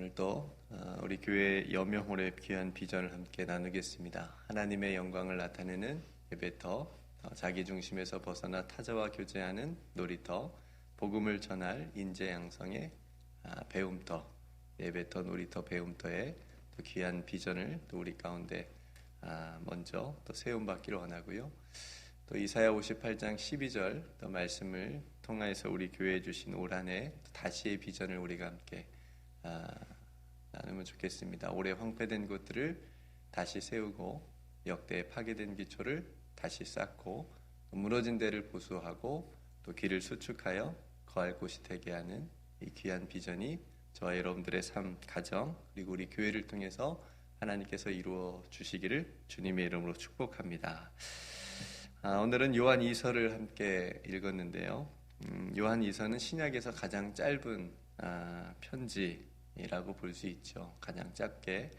오늘 또 우리 교회 여명홀의 귀한 비전을 함께 나누겠습니다. 하나님의 영광을 나타내는 예배터, 자기 중심에서 벗어나 타자와 교제하는 놀이터, 복음을 전할 인재 양성의 배움터, 예배터, 놀이터, 배움터의 또 귀한 비전을 또 우리 가운데 먼저 또 세움받기를 원하고요. 또 이사야 58장 12절 또 말씀을 통하여서 우리 교회에 주신 올 한 해 다시의 비전을 우리가 함께 나누면 좋겠습니다. 올해 황폐된 곳들을 다시 세우고 역대 파괴된 기초를 다시 쌓고 무너진 데를 보수하고 또 길을 수축하여 거할 곳이 되게 하는 이 귀한 비전이 저와 여러분들의 삶, 가정 그리고 우리 교회를 통해서 하나님께서 이루어 주시기를 주님의 이름으로 축복합니다. 오늘은 요한 2서를 함께 읽었는데요. 요한 2서는 신약에서 가장 짧은 편지라고 볼 수 있죠. 가장 짧게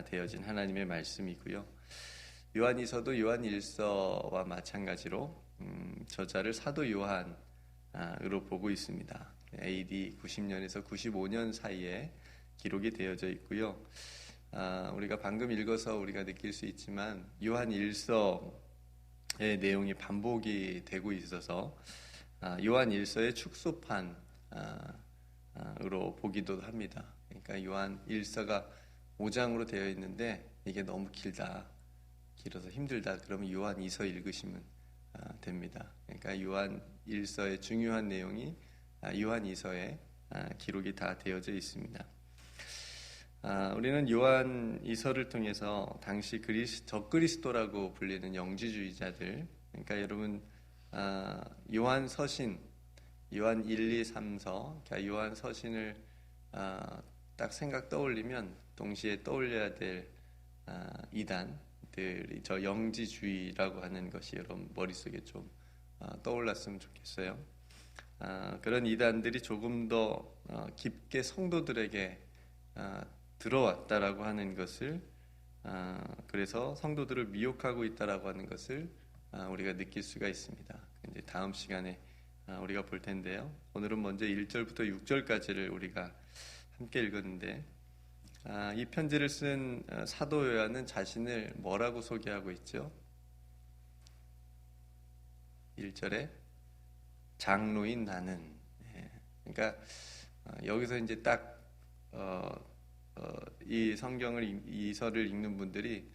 되어진 하나님의 말씀이고요. 요한 2서도 요한 1서와 마찬가지로 저자를 사도 요한으로 보고 있습니다. AD 90년에서 95년 사이에 기록이 되어져 있고요. 우리가 방금 읽어서 우리가 느낄 수 있지만 요한 1서의 내용이 반복이 되고 있어서 요한 1서의 축소판으로 보기도 합니다. 그러니까 요한 1서가 5장으로 되어 있는데 이게 너무 길어서 힘들다. 그러면 요한 2서 읽으시면 됩니다. 그러니까 요한 1서의 중요한 내용이 요한 2서에 기록이 다 되어져 있습니다. 우리는 요한 2서를 통해서 당시 적그리스도라고 불리는 영지주의자들, 그러니까 여러분 요한 서신, 요한 1, 2, 3서, 그러니까 요한 서신을 딱 생각 떠올리면 동시에 떠올려야 될 이단들이 저 영지주의라고 하는 것이 여러분 머릿속에 좀 떠올랐으면 좋겠어요. 그런 이단들이 조금 더 깊게 성도들에게 들어왔다라고 하는 것을, 그래서 성도들을 미혹하고 있다라고 하는 것을 우리가 느낄 수가 있습니다. 이제 다음 시간에 우리가 볼 텐데요. 오늘은 먼저 1절부터 6절까지를 우리가 함께 읽었는데, 이 편지를 쓴 사도 요한은 자신을 뭐라고 소개하고 있죠? 1절에 장로인 나는. 그러니까 여기서 이제 딱 이 성경을 이서를 읽는 분들이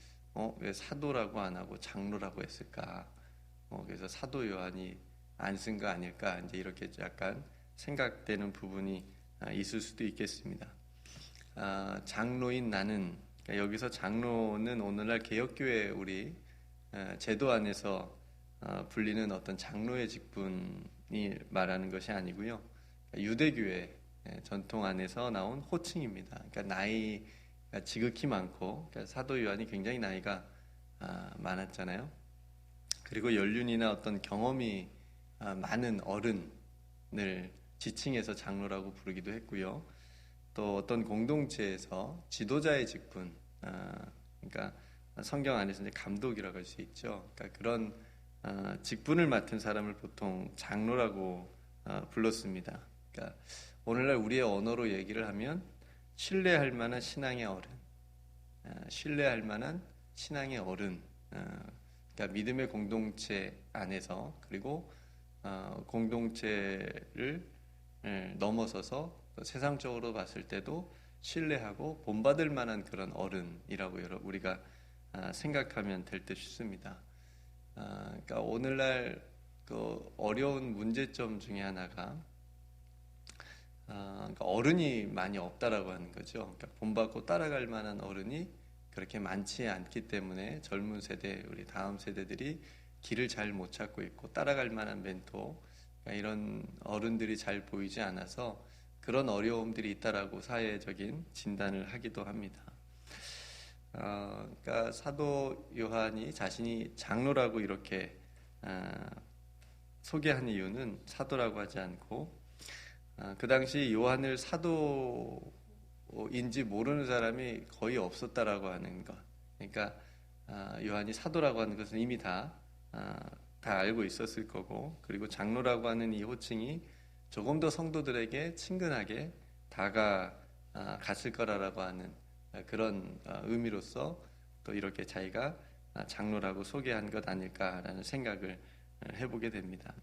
왜 사도라고 안 하고 장로라고 했을까? 그래서 사도 요한이 안 쓴 거 아닐까? 이제 이렇게 약간 생각되는 부분이 있을 수도 있겠습니다. 장로인 나는, 그러니까 여기서 장로는 오늘날 개혁교회 우리 제도 안에서 불리는 어떤 장로의 직분이 말하는 것이 아니고요. 유대교회 전통 안에서 나온 호칭입니다. 그러니까 나이가 지극히 많고, 그러니까 사도 요한이 굉장히 나이가 많았잖아요. 그리고 연륜이나 어떤 경험이 많은 어른을 지칭해서 장로라고 부르기도 했고요. 또 어떤 공동체에서 지도자의 직분, 그러니까 성경 안에서 이제 감독이라고 할 수 있죠. 그러니까 그런 직분을 맡은 사람을 보통 장로라고 불렀습니다. 그러니까 오늘날 우리의 언어로 얘기를 하면 신뢰할 만한 신앙의 어른, 신뢰할 만한 신앙의 어른, 그러니까 믿음의 공동체 안에서, 그리고 공동체를 넘어서서 세상적으로 봤을 때도 신뢰하고 본받을 만한 그런 어른이라고 우리가 생각하면 될 듯 싶습니다. 그러니까 오늘날 그 어려운 문제점 중에 하나가 그러니까 어른이 많이 없다라고 하는 거죠. 그러니까 본받고 따라갈 만한 어른이 그렇게 많지 않기 때문에 젊은 세대, 우리 다음 세대들이 길을 잘 못 찾고 있고, 따라갈 만한 멘토, 그러니까 이런 어른들이 잘 보이지 않아서 그런 어려움들이 있다라고 사회적인 진단을 하기도 합니다. 그러니까 사도 요한이 자신이 장로라고 이렇게 소개한 이유는 사도라고 하지 않고, 그 당시 요한을 사도인지 모르는 사람이 거의 없었다라고 하는 것. 그러니까 요한이 사도라고 하는 것은 이미 다 알고 있었을 거고, 그리고 장로라고 하는 이 호칭이 조금 더 성도들에게 친근하게 갔을 거라고 하는 그런 의미로서 또 이렇게 자기가 장로라고 소개한 것 아닐까라는 생각을 해보게 됩니다.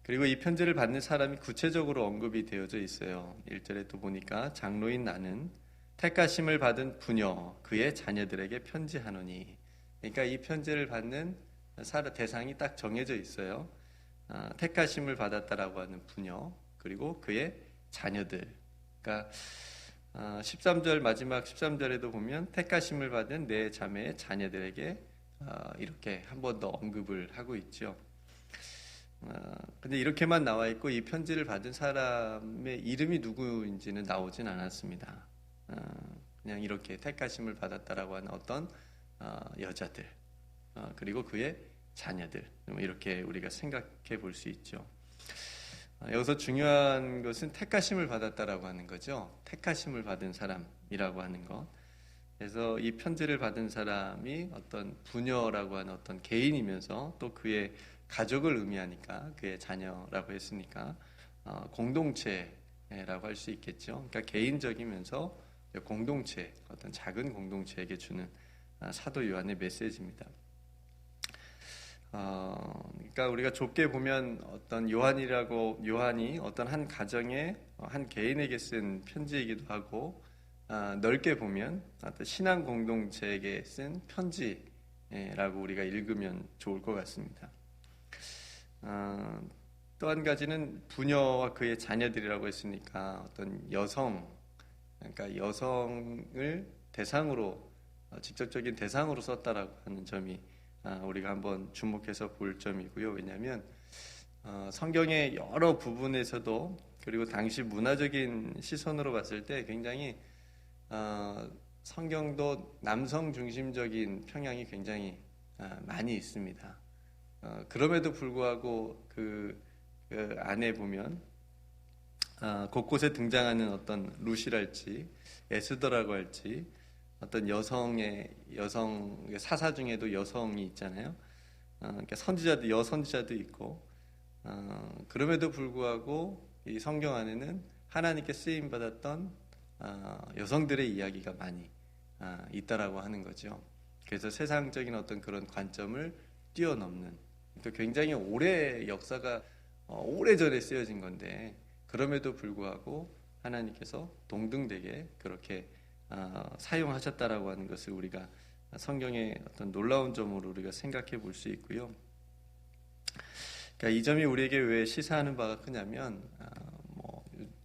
그리고 이 편지를 받는 사람이 구체적으로 언급이 되어져 있어요. 1절에 또 보니까 장로인 나는 택하심을 받은 부녀 그의 자녀들에게 편지하노니. 그러니까 이 편지를 받는 대상이 딱 정해져 있어요. 택하심을 받았다라고 하는 부녀 그리고 그의 자녀들. 그러니까 13절 마지막 13절에도 보면 택하심을 받은 내 자매의 자녀들에게 이렇게 한 번 더 언급을 하고 있죠. 근데 이렇게만 나와 있고 이 편지를 받은 사람의 이름이 누구인지는 나오진 않았습니다. 그냥 이렇게 택하심을 받았다라고 하는 어떤 여자들 그리고 그의 자녀들 이렇게 우리가 생각해 볼 수 있죠. 여기서 중요한 것은 택하심을 받았다라고 하는 거죠. 택하심을 받은 사람이라고 하는 것. 그래서 이 편지를 받은 사람이 어떤 부녀라고 하는 어떤 개인이면서 또 그의 가족을 의미하니까 그의 자녀라고 했으니까 공동체라고 할 수 있겠죠. 그러니까 개인적이면서 공동체, 어떤 작은 공동체에게 주는 사도 요한의 메시지입니다. 그러니까 우리가 좁게 보면 어떤 요한이 어떤 한 가정의 한 개인에게 쓴 편지이기도 하고 넓게 보면 어떤 신앙 공동체에게 쓴 편지라고 우리가 읽으면 좋을 것 같습니다. 또 한 가지는 부녀와 그의 자녀들이라고 했으니까 어떤 여성, 그러니까 여성을 대상으로 직접적인 대상으로 썼다라고 하는 점이 우리가 한번 주목해서 볼 점이고요. 왜냐하면 성경의 여러 부분에서도 그리고 당시 문화적인 시선으로 봤을 때 굉장히 성경도 남성 중심적인 평향이 굉장히 많이 있습니다. 그럼에도 불구하고 그 안에 보면 곳곳에 등장하는 어떤 루시랄지 에스더라고 할지 어떤 여성 사사 중에도 여성이 있잖아요. 그러니까 여선지자도 있고 그럼에도 불구하고 이 성경 안에는 하나님께 쓰임 받았던 여성들의 이야기가 많이 있다라고 하는 거죠. 그래서 세상적인 어떤 그런 관점을 뛰어넘는 또 굉장히 오래 역사가 오래전에 쓰여진 건데 그럼에도 불구하고 하나님께서 동등되게 그렇게 사용하셨다라고 하는 것을 우리가 성경의 어떤 놀라운 점으로 우리가 생각해 볼 수 있고요. 그러니까 이 점이 우리에게 왜 시사하는 바가 크냐면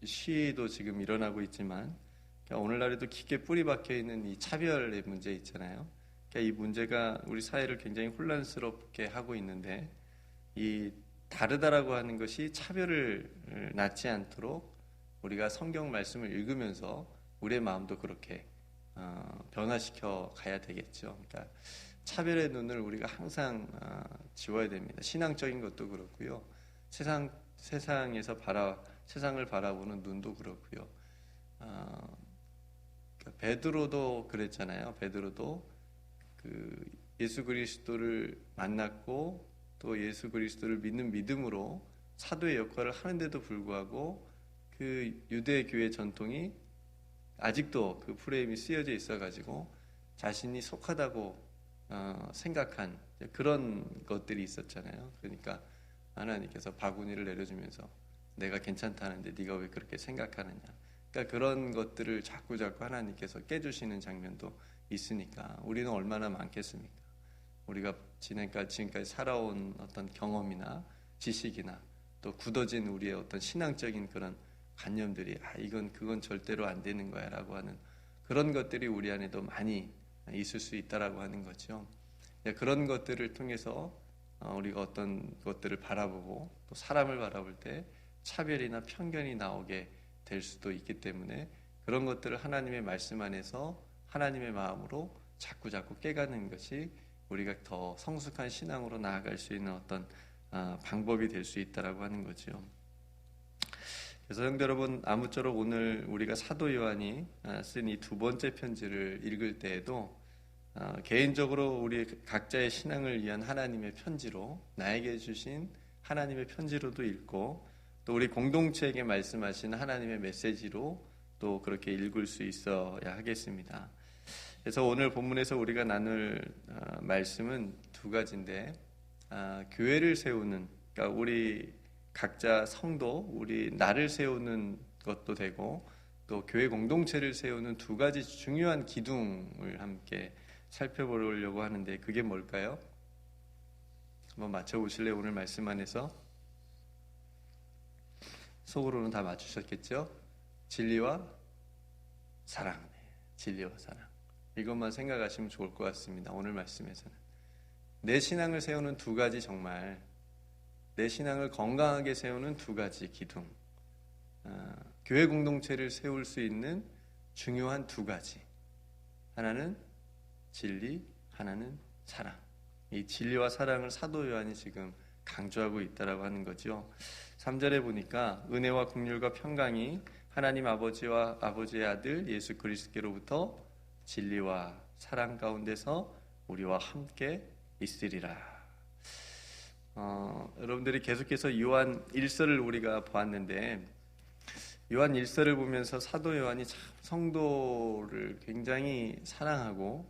시위도 지금 일어나고 있지만 그러니까 오늘날에도 깊게 뿌리 박혀 있는 이 차별의 문제 있잖아요. 그러니까 이 문제가 우리 사회를 굉장히 혼란스럽게 하고 있는데 이 다르다라고 하는 것이 차별을 낳지 않도록 우리가 성경 말씀을 읽으면서 우리의 마음도 그렇게 변화시켜 가야 되겠죠. 그러니까 차별의 눈을 우리가 항상 지워야 됩니다. 신앙적인 것도 그렇고요. 세상을 바라보는 눈도 그렇고요. 베드로도 그랬잖아요. 베드로도 그 예수 그리스도를 만났고 또 예수 그리스도를 믿는 믿음으로 사도의 역할을 하는데도 불구하고 그 유대 교회 전통이 아직도 그 프레임이 쓰여져 있어가지고 자신이 속하다고 생각한 그런 것들이 있었잖아요. 그러니까 하나님께서 바구니를 내려주면서 내가 괜찮다는데 네가 왜 그렇게 생각하느냐. 그러니까 그런 것들을 자꾸 하나님께서 깨주시는 장면도 있으니까 우리는 얼마나 많겠습니까? 우리가 지금까지 살아온 어떤 경험이나 지식이나 또 굳어진 우리의 어떤 신앙적인 그런 관념들이 그건 절대로 안 되는 거야 라고 하는 그런 것들이 우리 안에도 많이 있을 수 있다라고 하는 거죠. 그런 것들을 통해서 우리가 어떤 것들을 바라보고 또 사람을 바라볼 때 차별이나 편견이 나오게 될 수도 있기 때문에 그런 것들을 하나님의 말씀 안에서 하나님의 마음으로 자꾸 깨가는 것이 우리가 더 성숙한 신앙으로 나아갈 수 있는 어떤 방법이 될 수 있다라고 하는 거죠. 그래서 형제 여러분, 아무쪼록 오늘 우리가 사도 요한이 쓴 이 두 번째 편지를 읽을 때에도 개인적으로 우리 각자의 신앙을 위한 하나님의 편지로 나에게 주신 하나님의 편지로도 읽고 또 우리 공동체에게 말씀하신 하나님의 메시지로 또 그렇게 읽을 수 있어야 하겠습니다. 그래서 오늘 본문에서 우리가 나눌 말씀은 두 가지인데, 교회를 세우는, 그러니까 우리 각자 성도, 우리 나를 세우는 것도 되고 또 교회 공동체를 세우는 두 가지 중요한 기둥을 함께 살펴보려고 하는데, 그게 뭘까요? 한번 맞춰보실래요? 오늘 말씀 안에서 속으로는 다 맞추셨겠죠? 진리와 사랑. 진리와 사랑. 이것만 생각하시면 좋을 것 같습니다. 오늘 말씀에서는 내 신앙을 세우는 두 가지, 정말 내 신앙을 건강하게 세우는 두 가지 기둥, 교회 공동체를 세울 수 있는 중요한 두 가지. 하나는 진리, 하나는 사랑. 이 진리와 사랑을 사도 요한이 지금 강조하고 있다라고 하는 거죠. 3절에 보니까 은혜와 긍휼과 평강이 하나님 아버지와 아버지의 아들 예수 그리스도께로부터 진리와 사랑 가운데서 우리와 함께 있으리라. 여러분들이 계속해서 요한 1서를 우리가 보았는데, 요한 1서를 보면서 사도 요한이 참 성도를 굉장히 사랑하고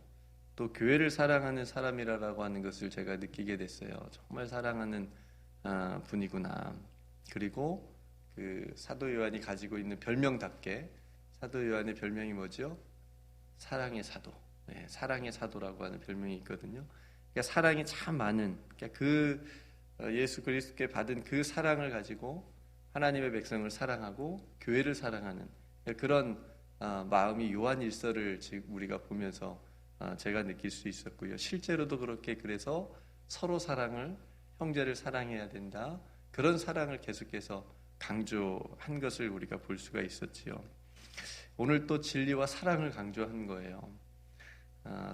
또 교회를 사랑하는 사람이라고 하는 것을 제가 느끼게 됐어요. 정말 사랑하는 분이구나. 그리고 그 사도 요한이 가지고 있는 별명답게, 사도 요한의 별명이 뭐죠? 사랑의 사도. 네, 사랑의 사도라고 하는 별명이 있거든요. 그러니까 사랑이 참 많은, 그러니까 그 예수 그리스도께 받은 그 사랑을 가지고 하나님의 백성을 사랑하고 교회를 사랑하는 그런 마음이 요한 1서를 지금 우리가 보면서 제가 느낄 수 있었고요. 실제로도 그렇게, 그래서 서로 사랑을, 형제를 사랑해야 된다, 그런 사랑을 계속해서 강조한 것을 우리가 볼 수가 있었지요. 오늘 또 진리와 사랑을 강조한 거예요.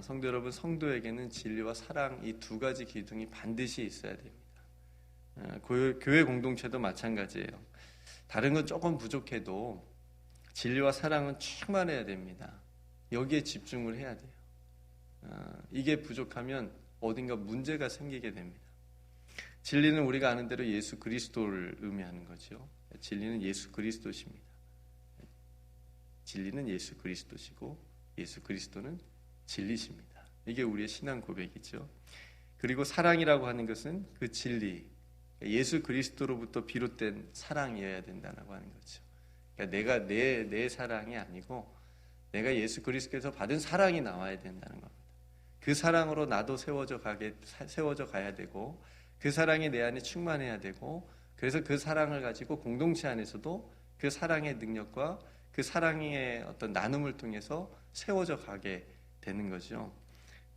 성도 여러분, 성도에게는 진리와 사랑, 이 두 가지 기둥이 반드시 있어야 됩니다. 교회 공동체도 마찬가지예요. 다른 건 조금 부족해도 진리와 사랑은 충만해야 됩니다. 여기에 집중을 해야 돼요. 이게 부족하면 어딘가 문제가 생기게 됩니다. 진리는 우리가 아는 대로 예수 그리스도를 의미하는 거죠. 진리는 예수 그리스도십니다. 진리는 예수 그리스도시고 예수 그리스도는 진리십니다. 이게 우리의 신앙 고백이죠. 그리고 사랑이라고 하는 것은 그 진리, 예수 그리스도로부터 비롯된 사랑이어야 된다고 하는 거죠. 그러니까 내가 내 사랑이 아니고 내가 예수 그리스도께서 받은 사랑이 나와야 된다는 겁니다. 그 사랑으로 나도 세워져 가야 되고, 그 사랑이 내 안에 충만해야 되고, 그래서 그 사랑을 가지고 공동체 안에서도 그 사랑의 능력과 그 사랑의 어떤 나눔을 통해서 세워져 가게 되는 거죠.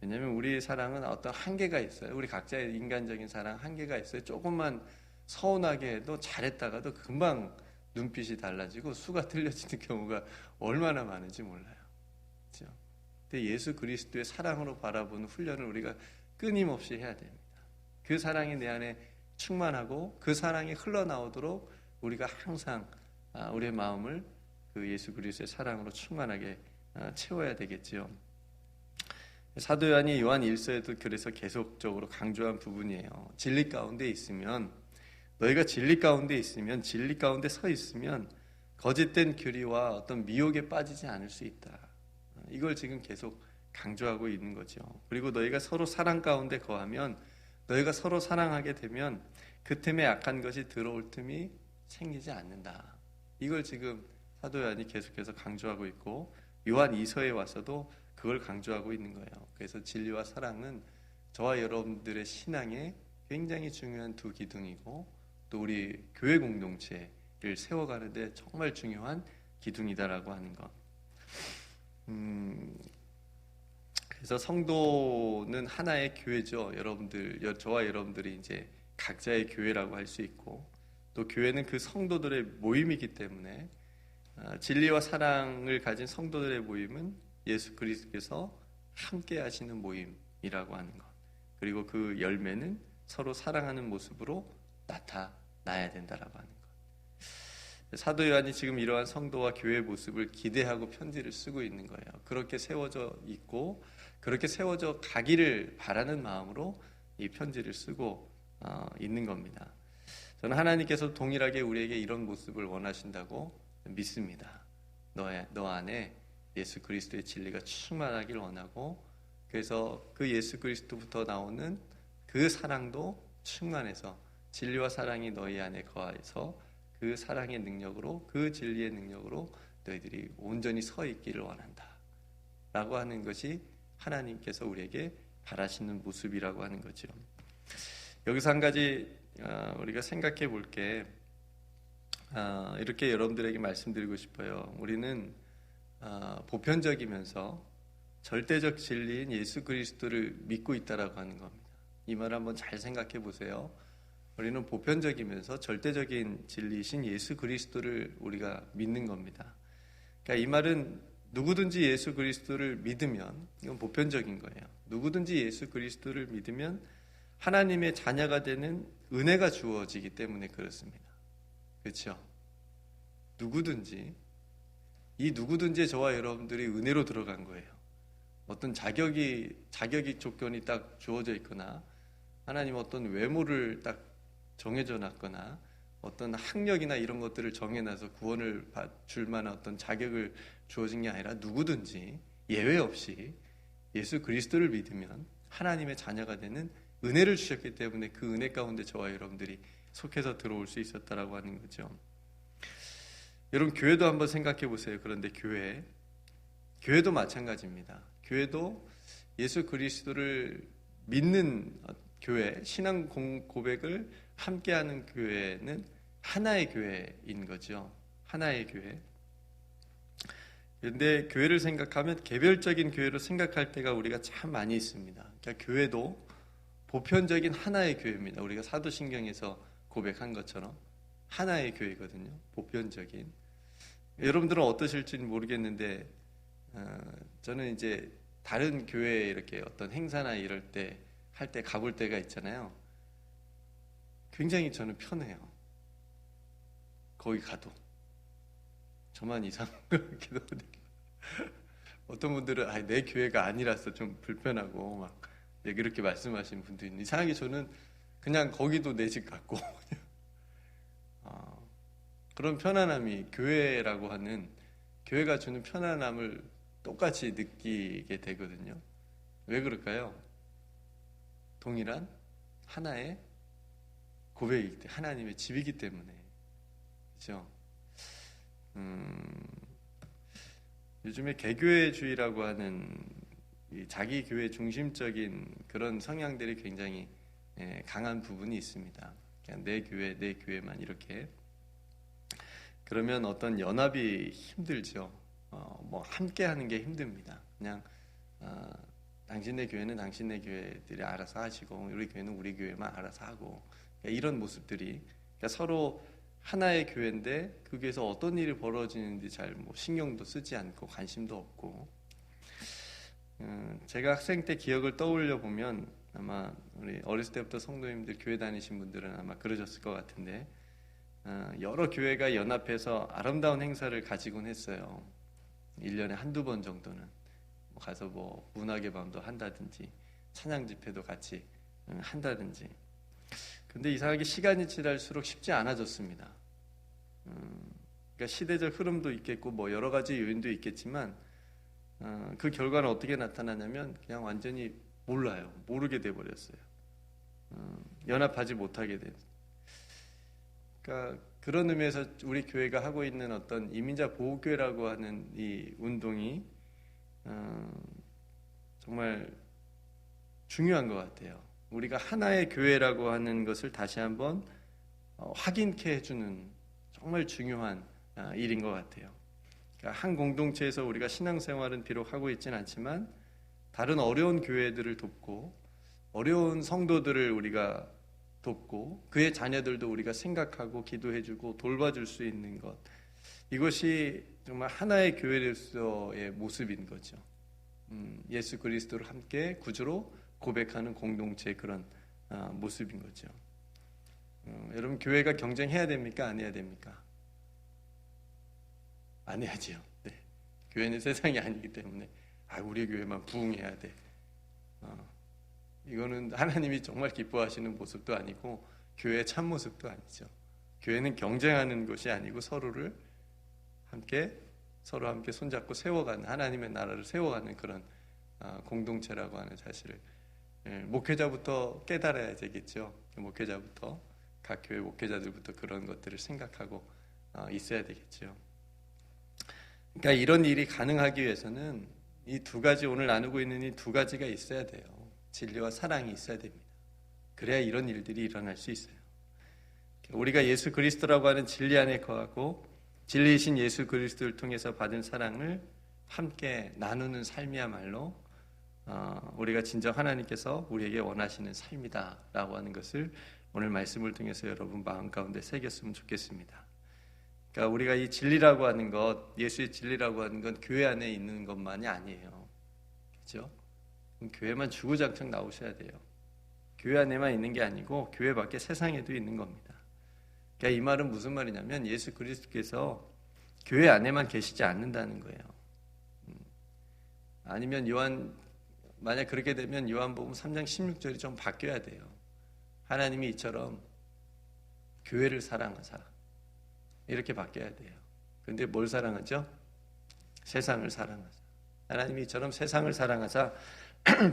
왜냐하면 우리 사랑은 어떤 한계가 있어요. 우리 각자의 인간적인 사랑 한계가 있어요. 조금만 서운하게 해도 잘했다가도 금방 눈빛이 달라지고 수가 틀려지는 경우가 얼마나 많은지 몰라요. 그렇죠? 근데 예수 그리스도의 사랑으로 바라보는 훈련을 우리가 끊임없이 해야 됩니다. 그 사랑이 내 안에 충만하고 그 사랑이 흘러나오도록 우리가 항상 우리의 마음을 그 예수 그리스도의 사랑으로 충만하게 채워야 되겠죠. 사도 요한이 요한 1서에도 그래서 계속적으로 강조한 부분이에요. 진리 가운데 있으면, 너희가 진리 가운데 있으면, 진리 가운데 서 있으면 거짓된 교리와 어떤 미혹에 빠지지 않을 수 있다. 이걸 지금 계속 강조하고 있는 거죠. 그리고 너희가 서로 사랑 가운데 거하면, 너희가 서로 사랑하게 되면 그 틈에 악한 것이 들어올 틈이 생기지 않는다. 이걸 지금 사도 요한이 계속해서 강조하고 있고, 요한 2서에 와서도 그걸 강조하고 있는 거예요. 그래서 진리와 사랑은 저와 여러분들의 신앙에 굉장히 중요한 두 기둥이고, 또 우리 교회 공동체를 세워가는데 정말 중요한 기둥이다라고 하는 것. 그래서 성도는 하나의 교회죠. 저와 여러분들이 이제 각자의 교회라고 할 수 있고, 또 교회는 그 성도들의 모임이기 때문에 진리와 사랑을 가진 성도들의 모임은 예수 그리스도께서 함께 하시는 모임이라고 하는 것. 그리고 그 열매는 서로 사랑하는 모습으로 나타나야 된다라고 하는 것. 사도 요한이 지금 이러한 성도와 교회의 모습을 기대하고 편지를 쓰고 있는 거예요. 그렇게 세워져 있고 그렇게 세워져 가기를 바라는 마음으로 이 편지를 쓰고 있는 겁니다. 저는 하나님께서 동일하게 우리에게 이런 모습을 원하신다고 믿습니다. 너 안에 예수 그리스도의 진리가 충만하길 원하고, 그래서 그 예수 그리스도부터 나오는 그 사랑도 충만해서 진리와 사랑이 너희 안에 거하여서 그 사랑의 능력으로, 그 진리의 능력으로 너희들이 온전히 서 있기를 원한다 라고 하는 것이 하나님께서 우리에게 바라시는 모습이라고 하는 거죠. 여기서 한 가지 우리가 생각해 볼 게, 이렇게 여러분들에게 말씀드리고 싶어요. 우리는 보편적이면서 절대적 진리인 예수 그리스도를 믿고 있다라고 하는 겁니다. 이 말 한번 잘 생각해 보세요. 우리는 보편적이면서 절대적인 진리이신 예수 그리스도를 우리가 믿는 겁니다. 그러니까 이 말은 누구든지 예수 그리스도를 믿으면, 이건 보편적인 거예요. 누구든지 예수 그리스도를 믿으면 하나님의 자녀가 되는 은혜가 주어지기 때문에 그렇습니다. 그렇죠? 누구든지, 이 누구든지 저와 여러분들이 은혜로 들어간 거예요. 어떤 자격이 조건이 딱 주어져 있거나, 하나님 어떤 외모를 딱 정해져 놨거나, 어떤 학력이나 이런 것들을 정해놔서 구원을 줄 만한 어떤 자격을 주어진 게 아니라 누구든지 예외 없이 예수 그리스도를 믿으면 하나님의 자녀가 되는 은혜를 주셨기 때문에 그 은혜 가운데 저와 여러분들이 속해서 들어올 수 있었다라고 하는 거죠. 여러분, 교회도 한번 생각해 보세요. 그런데 교회도 마찬가지입니다. 교회도 예수 그리스도를 믿는 교회, 신앙 고백을 함께하는 교회는 하나의 교회인 거죠. 하나의 교회. 그런데 교회를 생각하면 개별적인 교회로 생각할 때가 우리가 참 많이 있습니다. 그러니까 교회도 보편적인 하나의 교회입니다. 우리가 사도신경에서 고백한 것처럼 하나의 교회거든요. 보편적인. 여러분들은 어떠실지는 모르겠는데, 저는 이제 다른 교회에 이렇게 어떤 행사나 이럴 때 할 때 가볼 때가 있잖아요. 굉장히 저는 편해요. 거기 가도 저만 이상한 것 같기도 하고, 어떤 분들은 내 교회가 아니라서 좀 불편하고 막 그렇게 말씀하시는 분도 있는데, 이상하게 저는 그냥 거기도 내 집 같고 그런 편안함이, 교회라고 하는, 교회가 주는 편안함을 똑같이 느끼게 되거든요. 왜 그럴까요? 동일한 하나의 고백이기 때문에, 하나님의 집이기 때문에. 그렇죠? 요즘에 개교회주의라고 하는 이 자기 교회 중심적인 그런 성향들이 굉장히 강한 부분이 있습니다. 그냥 내 교회만 이렇게. 그러면 어떤 연합이 힘들죠. 뭐 함께 하는 게 힘듭니다. 그냥 당신네 교회는 당신네 교회들이 알아서 하시고, 우리 교회는 우리 교회만 알아서 하고, 그러니까 이런 모습들이, 그러니까 서로 하나의 교회인데 거기에서 어떤 일이 벌어지는지 잘 뭐 신경도 쓰지 않고 관심도 없고. 제가 학생 때 기억을 떠올려 보면, 아마 우리 어렸을 때부터 성도님들 교회 다니신 분들은 아마 그러셨을 것 같은데, 여러 교회가 연합해서 아름다운 행사를 가지곤 했어요. 1년에 한두 번 정도는 가서 뭐 문학의 밤도 한다든지 찬양 집회도 같이 한다든지. 근데 이상하게 시간이 지날수록 쉽지 않아졌습니다. 그러니까 시대적 흐름도 있겠고 뭐 여러 가지 요인도 있겠지만, 그 결과는 어떻게 나타나냐면 그냥 완전히 모르게 돼버렸어요. 연합하지 못하게 된. 그러니까 그런 의미에서 우리 교회가 하고 있는 어떤 이민자 보호교회라고 하는 이 운동이 정말 중요한 것 같아요. 우리가 하나의 교회라고 하는 것을 다시 한번 확인케 해주는 정말 중요한 일인 것 같아요. 그러니까 한 공동체에서 우리가 신앙생활은 비록 하고 있지는 않지만, 다른 어려운 교회들을 돕고 어려운 성도들을 우리가 돕고 그의 자녀들도 우리가 생각하고 기도해주고 돌봐줄 수 있는 것, 이것이 정말 하나의 교회로서의 모습인 거죠. 예수 그리스도를 함께 구주로 고백하는 공동체의 그런 모습인 거죠. 여러분, 교회가 경쟁해야 됩니까? 안 해야 됩니까? 안 해야죠. 네. 교회는 세상이 아니기 때문에 우리 교회만 부흥해야 돼. 이거는 하나님이 정말 기뻐하시는 모습도 아니고 교회의 참모습도 아니죠. 교회는 경쟁하는 것이 아니고 서로를 함께 서로 함께 손잡고 세워가는 하나님의 나라를 세워가는 그런 공동체라고 하는 사실을 목회자부터 깨달아야 되겠죠. 목회자부터 각 교회 목회자들부터 그런 것들을 생각하고 있어야 되겠죠. 그러니까 이런 일이 가능하기 위해서는 이 두 가지 오늘 나누고 있는 이 두 가지가 있어야 돼요. 진리와 사랑이 있어야 됩니다. 그래야 이런 일들이 일어날 수 있어요. 우리가 예수 그리스도라고 하는 진리 안에 거하고 진리이신 예수 그리스도를 통해서 받은 사랑을 함께 나누는 삶이야말로 우리가 진정 하나님께서 우리에게 원하시는 삶이다라고 하는 것을 오늘 말씀을 통해서 여러분 마음 가운데 새겼으면 좋겠습니다. 그러니까 우리가 이 진리라고 하는 것, 예수의 진리라고 하는 건 교회 안에 있는 것만이 아니에요. 그렇죠? 교회만 주구장창 나오셔야 돼요. 교회 안에만 있는 게 아니고 교회 밖에 세상에도 있는 겁니다. 그러니까 이 말은 무슨 말이냐면 예수 그리스도께서 교회 안에만 계시지 않는다는 거예요. 아니면 만약 그렇게 되면 요한복음 3장 16절이 좀 바뀌어야 돼요. 하나님이 이처럼 교회를 사랑하사 이렇게 바뀌어야 돼요. 그런데 뭘 사랑하죠? 세상을 사랑하사. 하나님이 이처럼 세상을 사랑하사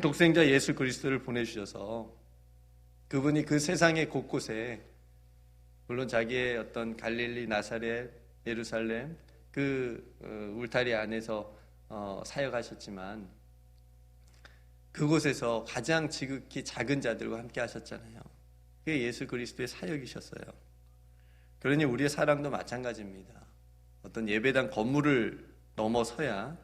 독생자 예수 그리스도를 보내주셔서 그분이 그 세상의 곳곳에 물론 자기의 어떤 갈릴리, 나사렛, 예루살렘 그 울타리 안에서 사역하셨지만 그곳에서 가장 지극히 작은 자들과 함께 하셨잖아요. 그게 예수 그리스도의 사역이셨어요. 그러니 우리의 사랑도 마찬가지입니다. 어떤 예배당 건물을 넘어서야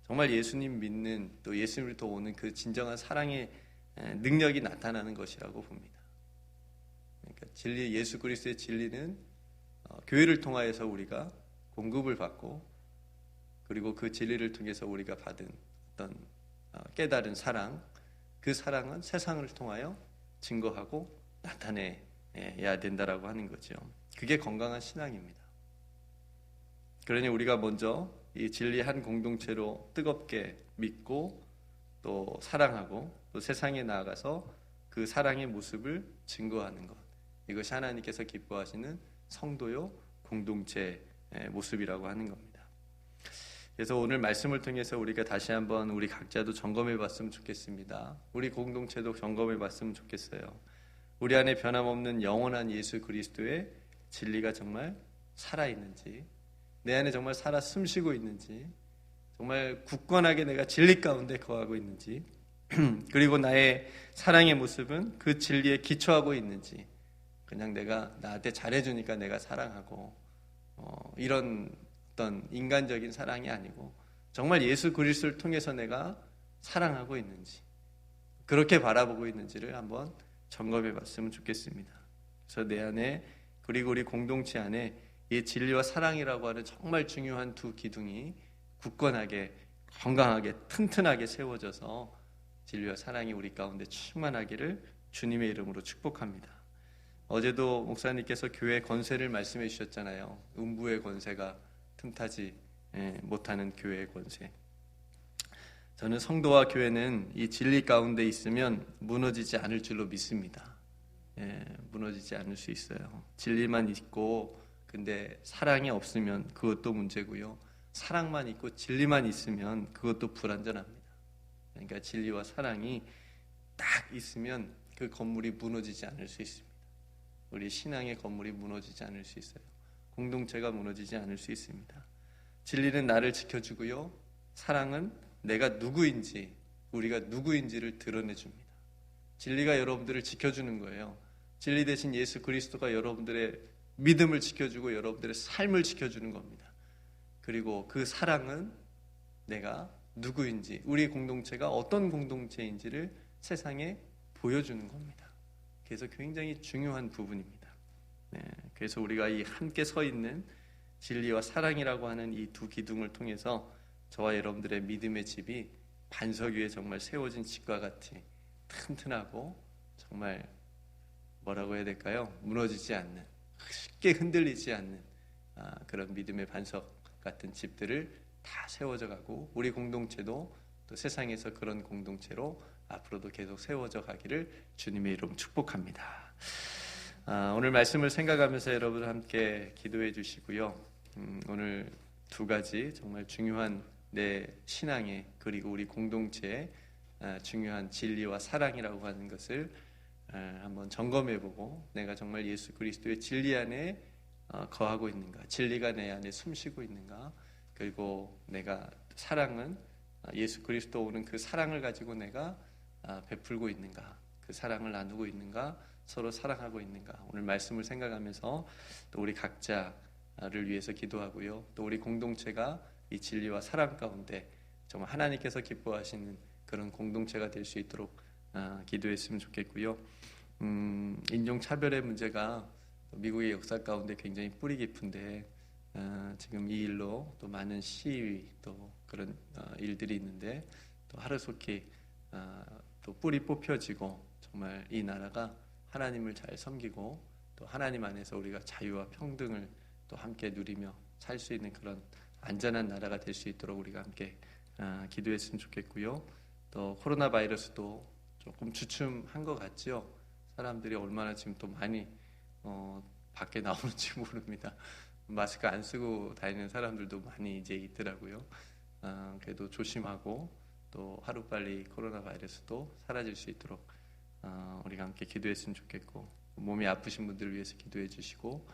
정말 예수님 믿는 또 예수님을 더 오는 그 진정한 사랑의 능력이 나타나는 것이라고 봅니다. 그러니까 진리, 예수 그리스도의 진리는 교회를 통하여서 우리가 공급을 받고 그리고 그 진리를 통해서 우리가 받은 어떤 깨달은 사랑, 그 사랑은 세상을 통하여 증거하고 나타내야 된다라고 하는 거죠. 그게 건강한 신앙입니다. 그러니 우리가 먼저 이 진리 한 공동체로 뜨겁게 믿고 또 사랑하고 또 세상에 나아가서 그 사랑의 모습을 증거하는 것, 이것이 하나님께서 기뻐하시는 성도요 공동체의 모습이라고 하는 겁니다. 그래서 오늘 말씀을 통해서 우리가 다시 한번 우리 각자도 점검해 봤으면 좋겠습니다. 우리 공동체도 점검해 봤으면 좋겠어요. 우리 안에 변함없는 영원한 예수 그리스도의 진리가 정말 살아있는지, 내 안에 정말 살아 숨쉬고 있는지, 정말 굳건하게 내가 진리 가운데 거하고 있는지, 그리고 나의 사랑의 모습은 그 진리에 기초하고 있는지, 그냥 내가 나한테 잘해주니까 내가 사랑하고 이런 어떤 인간적인 사랑이 아니고 정말 예수 그리스도를 통해서 내가 사랑하고 있는지, 그렇게 바라보고 있는지를 한번 점검해 봤으면 좋겠습니다. 그래서 내 안에 그리고 우리 공동체 안에 이 진리와 사랑이라고 하는 정말 중요한 두 기둥이 굳건하게 건강하게 튼튼하게 세워져서 진리와 사랑이 우리 가운데 충만하기를 주님의 이름으로 축복합니다. 어제도 목사님께서 교회 권세를 말씀해 주셨잖아요. 음부의 권세가 틈타지 못하는 교회의 권세. 저는 성도와 교회는 이 진리 가운데 있으면 무너지지 않을 줄로 믿습니다. 무너지지 않을 수 있어요. 진리만 있고 근데 사랑이 없으면 그것도 문제고요. 사랑만 있고 진리만 있으면 그것도 불완전합니다. 그러니까 진리와 사랑이 딱 있으면 그 건물이 무너지지 않을 수 있습니다. 우리 신앙의 건물이 무너지지 않을 수 있어요. 공동체가 무너지지 않을 수 있습니다. 진리는 나를 지켜주고요. 사랑은 내가 누구인지, 우리가 누구인지를 드러내줍니다. 진리가 여러분들을 지켜주는 거예요. 진리 대신 예수 그리스도가 여러분들의 믿음을 지켜주고 여러분들의 삶을 지켜주는 겁니다. 그리고 그 사랑은 내가 누구인지, 우리 공동체가 어떤 공동체인지를 세상에 보여주는 겁니다. 그래서 굉장히 중요한 부분입니다. 그래서 우리가 이 함께 서 있는 진리와 사랑이라고 하는 이 두 기둥을 통해서 저와 여러분들의 믿음의 집이 반석 위에 정말 세워진 집과 같이 튼튼하고 정말 뭐라고 해야 될까요? 무너지지 않는, 쉽게 흔들리지 않는 그런 믿음의 반석 같은 집들을 다 세워져 가고 우리 공동체도 또 세상에서 그런 공동체로 앞으로도 계속 세워져 가기를 주님의 이름 축복합니다. 오늘 말씀을 생각하면서 여러분 함께 기도해 주시고요. 오늘 두 가지 정말 중요한 내 신앙의 그리고 우리 공동체의 중요한 진리와 사랑이라고 하는 것을 한번 점검해보고 내가 정말 예수 그리스도의 진리 안에 거하고 있는가, 진리가 내 안에 숨쉬고 있는가, 그리고 내가 사랑은 예수 그리스도 오는 그 사랑을 가지고 내가 베풀고 있는가, 그 사랑을 나누고 있는가, 서로 사랑하고 있는가. 오늘 말씀을 생각하면서 또 우리 각자를 위해서 기도하고요, 또 우리 공동체가 이 진리와 사랑 가운데 정말 하나님께서 기뻐하시는 그런 공동체가 될 수 있도록 기도했으면 좋겠고요. 인종차별의 문제가 미국의 역사 가운데 굉장히 뿌리 깊은데 지금 이 일로 또 많은 시위 또 그런 일들이 있는데 또 하루속히 또 뿌리 뽑혀지고 정말 이 나라가 하나님을 잘 섬기고 또 하나님 안에서 우리가 자유와 평등을 또 함께 누리며 살 수 있는 그런 안전한 나라가 될 수 있도록 우리가 함께 기도했으면 좋겠고요. 또 코로나 바이러스도 조금 주춤한 것 같죠. 사람들이 얼마나 지금 또 많이 밖에 나오는지 모릅니다. 마스크 안 쓰고 다니는 사람들도 많이 이제 있더라고요. 그래도 조심하고 또 하루빨리 코로나 바이러스도 사라질 수 있도록 우리가 함께 기도했으면 좋겠고, 몸이 아프신 분들을 위해서 기도해 주시고,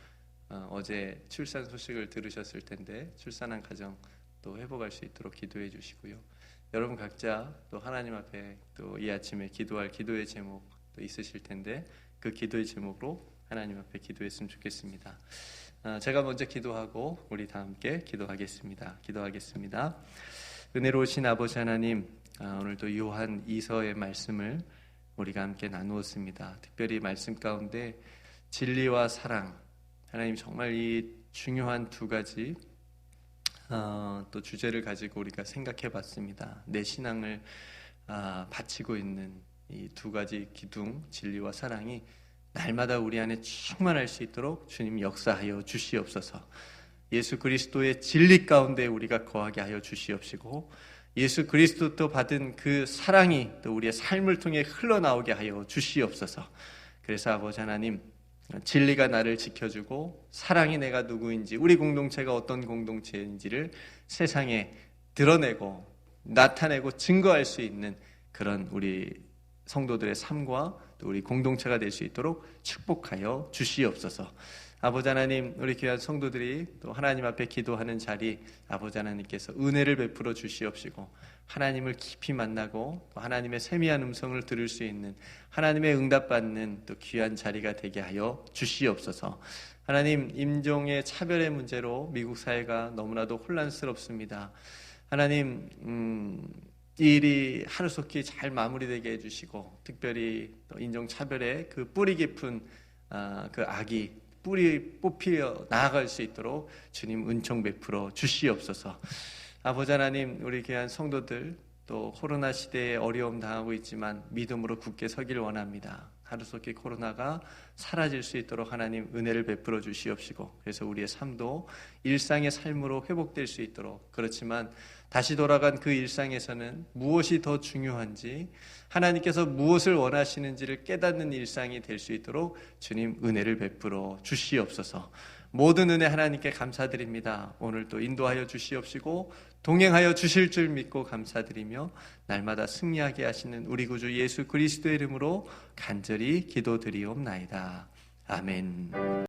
어제 출산 소식을 들으셨을 텐데 출산한 가정 또 회복할 수 있도록 기도해 주시고요. 여러분 각자 또 하나님 앞에 또 이 아침에 기도할 기도의 제목 또 있으실 텐데 그 기도의 제목으로 하나님 앞에 기도했으면 좋겠습니다. 제가 먼저 기도하고 우리 다 함께 기도하겠습니다. 은혜로우신 아버지 하나님, 오늘도 요한 2서의 말씀을 우리가 함께 나누었습니다. 특별히 말씀 가운데 진리와 사랑, 하나님 정말 이 중요한 두 가지 또 주제를 가지고 우리가 생각해 봤습니다. 내 신앙을 바치고 있는 이 두 가지 기둥, 진리와 사랑이 날마다 우리 안에 충만할 수 있도록 주님 역사하여 주시옵소서. 예수 그리스도의 진리 가운데 우리가 거하게 하여 주시옵시고, 예수 그리스도도 받은 그 사랑이 또 우리의 삶을 통해 흘러나오게 하여 주시옵소서. 그래서 아버지 하나님, 진리가 나를 지켜주고 사랑이 내가 누구인지, 우리 공동체가 어떤 공동체인지를 세상에 드러내고 나타내고 증거할 수 있는 그런 우리 성도들의 삶과 또 우리 공동체가 될 수 있도록 축복하여 주시옵소서. 아버지 하나님, 우리 귀한 성도들이 또 하나님 앞에 기도하는 자리, 아버지 하나님께서 은혜를 베풀어 주시옵시고, 하나님을 깊이 만나고 또 하나님의 세미한 음성을 들을 수 있는, 하나님의 응답받는 또 귀한 자리가 되게 하여 주시옵소서. 하나님, 인종의 차별의 문제로 미국 사회가 너무나도 혼란스럽습니다. 하나님, 이 일이 하루속히 잘 마무리되게 해주시고, 특별히 또 인종차별의 그 뿌리 깊은 그 악이 뿌리 뽑혀 나아갈 수 있도록 주님 은총 베풀어 주시옵소서. 아버지 하나님, 우리 귀한 성도들 또 코로나 시대에 어려움 당하고 있지만 믿음으로 굳게 서길 원합니다. 하루속히 코로나가 사라질 수 있도록 하나님 은혜를 베풀어 주시옵시고, 그래서 우리의 삶도 일상의 삶으로 회복될 수 있도록, 그렇지만 다시 돌아간 그 일상에서는 무엇이 더 중요한지, 하나님께서 무엇을 원하시는지를 깨닫는 일상이 될 수 있도록 주님 은혜를 베풀어 주시옵소서. 모든 은혜 하나님께 감사드립니다. 오늘 또 인도하여 주시옵시고 동행하여 주실 줄 믿고 감사드리며 날마다 승리하게 하시는 우리 구주 예수 그리스도의 이름으로 간절히 기도드리옵나이다. 아멘.